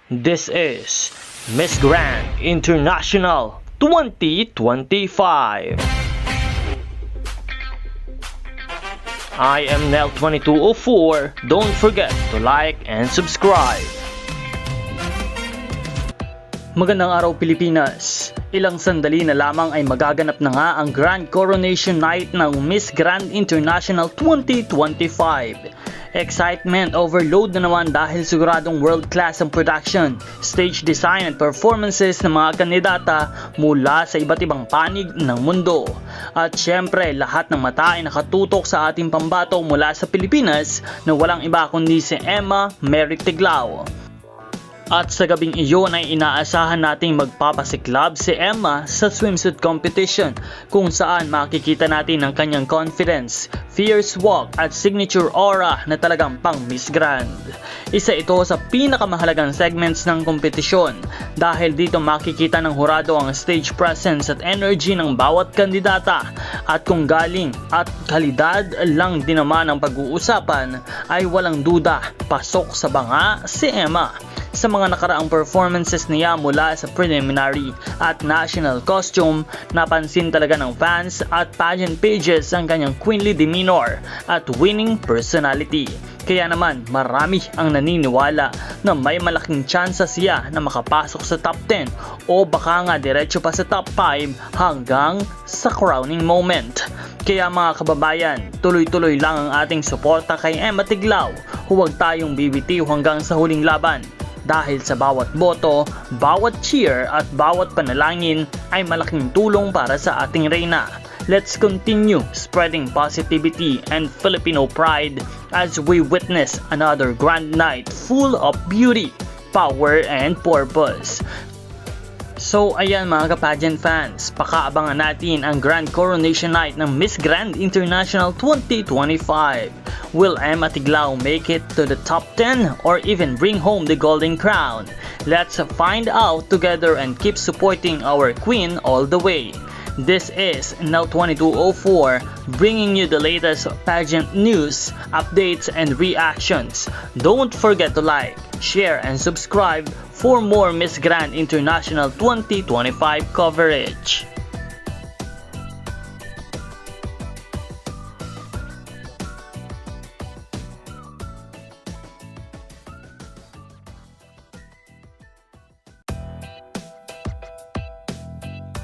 This is Miss Grand International 2025. I am Nel2204. Don't forget to like and subscribe. Magandang araw Pilipinas! Ilang sandali na lamang ay magaganap na nga ang Grand Coronation Night ng Miss Grand International 2025. Excitement overload na naman dahil siguradong world-class ang production, stage design at performances ng mga kandidata mula sa iba't ibang panig ng mundo. At syempre, lahat ng mata ay nakatutok sa ating pambato mula sa Pilipinas na walang iba kundi si Emma Mary Tiglao. At sa gabing iyon ay inaasahan nating magpapasiklab si Emma sa swimsuit competition kung saan makikita natin ang kanyang confidence, fierce walk at signature aura na talagang pang Miss Grand. Isa ito sa pinakamahalagang segments ng kompetisyon dahil dito makikita ng hurado ang stage presence at energy ng bawat kandidata at kung galing at kalidad lang din naman ang pag-uusapan ay walang duda pasok sa banga si Emma. Sa mga nakaraang performances niya mula sa preliminary at national costume, napansin talaga ng fans at pageant pages ang kanyang queenly demeanor at winning personality. Kaya naman marami ang naniniwala na may malaking tsansa siya na makapasok sa top 10 o baka nga diretso pa sa top 5 hanggang sa crowning moment. Kaya mga kababayan, tuloy-tuloy lang ang ating suporta kay Emma Tiglao. Huwag tayong bibitiw hanggang sa huling laban. Dahil sa bawat boto, bawat cheer at bawat panalangin ay malaking tulong para sa ating reyna. Let's continue spreading positivity and Filipino pride as we witness another grand night full of beauty, power, and purpose. So ayan mga ka-pageant fans, pakaabangan natin ang Grand Coronation Night ng Miss Grand International 2025. Will Emma Tiglao make it to the top 10 or even bring home the golden crown? Let's find out together and keep supporting our queen all the way. This is Nel2204 bringing you the latest pageant news, updates, and reactions. Don't forget to like, share, and subscribe for more Miss Grand International 2025 coverage.